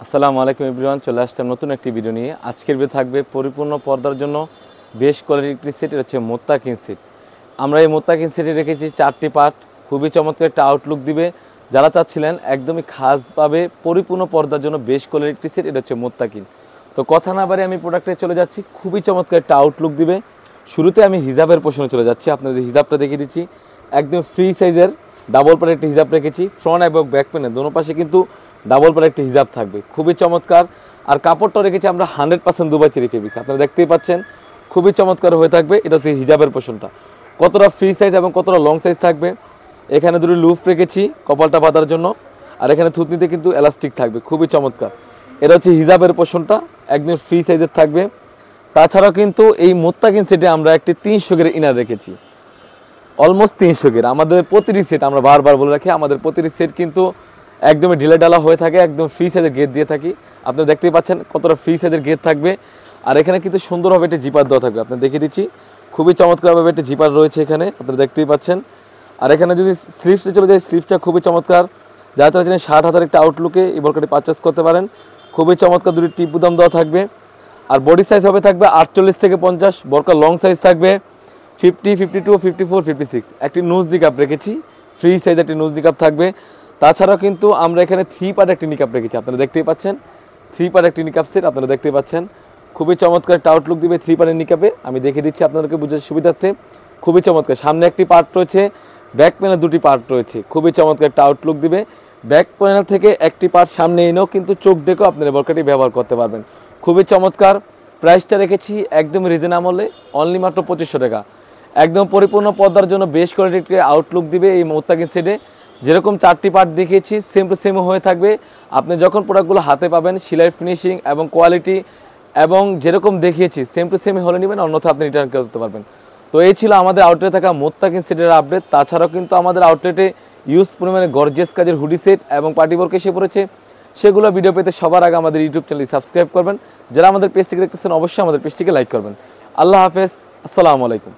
আসসালামু আলাইকুম এভরিওয়ান, চলে আসলাম নতুন একটি ভিডিও নিয়ে। আজকের ভিডিও থাকবে পরিপূর্ণ পর্দার জন্য বেস্ট কোয়ালিটির একটি সেট, এটা হচ্ছে মোত্তাকিন সেট। আমরা এই মোত্তাকিন সেটে রেখেছি 4টি পার্ট, খুবই চমৎকার একটা আউটলুক দিবে। যারা চাচ্ছিলেন একদমই খাসভাবে পরিপূর্ণ পর্দার জন্য বেস্ট কোয়ালিটির একটি সেট, এটা হচ্ছে মোত্তাকিন। তো কথা না বাড়ি আমি প্রোডাক্টে চলে যাচ্ছি, খুবই চমৎকার একটা আউটলুক দিবে। শুরুতে আমি হিজাবের পোর্শনে চলে যাচ্ছি, আপনাদের হিজাবটা দেখিয়ে দিচ্ছি। একদম ফ্রি সাইজের ডাবল পার একটি হিজাব রেখেছি, ফ্রন্ট এবং ব্যাক প্যানে দোনো পাশে কিন্তু ডাবল পার একটি হিজাব থাকবে, খুবই চমৎকার। আর কাপড়টা রেখেছি আমরা 100% দুবাই চেরি ফেব্রিক্স, আপনারা দেখতেই পাচ্ছেন খুবই চমৎকার হয়ে থাকবে। এটা হচ্ছে হিজাবের পোর্শনটা, কতটা ফ্রি সাইজ এবং কতটা লং সাইজ থাকবে। এখানে দুটো লুফ রেখেছি কপালটা বাঁধার জন্য, আর এখানে থুতনিতে কিন্তু এলাস্টিক থাকবে, খুবই চমৎকার। এটা হচ্ছে হিজাবের পোর্শনটা, একদম ফ্রি সাইজের থাকবে। তাছাড়াও কিন্তু এই মোত্তাকিন সেটে আমরা একটি 300 গের ইনার রেখেছি, অলমোস্ট 300 গের। আমাদের প্রতিটি সেট, আমরা বারবার বলে রাখি, আমাদের প্রতিটি সেট কিন্তু একদমই ঢিলা ডালা হয়ে থাকে, একদম ফ্রি সাইজের গেট দিয়ে থাকি। আপনারা দেখতেই পাচ্ছেন কতটা ফ্রি সাইজের গেট থাকবে। আর এখানে কিন্তু সুন্দরভাবে একটা জিপার দেওয়া থাকবে, আপনারা দেখিয়ে দিচ্ছি, খুবই চমৎকারভাবে একটা জিপার রয়েছে এখানে, আপনারা দেখতেই পাচ্ছেন। আর এখানে যদি স্লিভসে চলে যায়, স্লিভসটা খুবই চমৎকার। যারা চাচ্ছেন 60,000 একটা আউটলুকে এই বোরকাটি পারচেস করতে পারেন, খুবই চমৎকার। দুটি টিপ বুদাম দেওয়া থাকবে। আর বডি সাইজ হবে থাকবে 48 থেকে 50, বোরকার লং সাইজ থাকবে 50, 52, 54, 56। একটি নোজ নিকাপ রেখেছি, ফ্রি সাইজ একটি নোজ নিকাপ থাকবে। তাছাড়াও কিন্তু আমরা এখানে 3 পার্ট একটি নিকাপ রেখেছি, আপনারা দেখতেই পাচ্ছেন 3 পার্ট একটি নিকাপ সেট, আপনারা দেখতেই পাচ্ছেন খুবই চমৎকার একটা আউটলুক দিবে 3 পার্টের নিকাপে। আমি দেখিয়ে দিচ্ছি আপনাদেরকে বুঝার সুবিধার্থে, খুবই চমৎকার। সামনে একটি পার্ট রয়েছে, ব্যাক প্যানেল দুটি পার্ট রয়েছে, খুবই চমৎকার একটা আউটলুক দিবে। ব্যাক প্যানেল থেকে একটি পার্ট সামনে এনেও কিন্তু চোখ ডেকেও আপনারা বোরকাটি ব্যবহার করতে পারবেন, খুবই চমৎকার। প্রাইসটা রেখেছি একদম রিজনেবলে, অনলি মাত্র 2500 টাকা। একদম পরিপূর্ণ পর্দার জন্য বেস্ট কোয়ালিটির আউটলুক দিবে এই মোত্তাকিন সেটে। যেরকম 4টি পার্ট দেখিয়েছি সেম টু সেম হয়ে থাকবে। আপনি যখন প্রোডাক্টগুলো হাতে পাবেন, সেলাই ফিনিশিং এবং কোয়ালিটি এবং যেরকম দেখিয়েছি সেম টু সেম হলে নেবেন, অন্যথা আপনি রিটার্ন করতে পারবেন। তো এই ছিল আমাদের আউটলেটে থাকা মোত্তাকিন সেটের আপডেট। তাছাড়াও কিন্তু আমাদের আউটলেটে ইউজ পরিমাণে গর্জিয়াস কাজের হুডি সেট এবং পার্টি বোরকা এসে পড়েছে। সেগুলো ভিডিও পেতে সবার আগে আমাদের ইউটিউব চ্যানেল সাবস্ক্রাইব করবেন। যারা আমাদের পেজ থেকে দেখতেছেন অবশ্যই আমাদের পেজটিকে লাইক করবেন। আল্লাহ হাফেজ, আসসালামু আলাইকুম।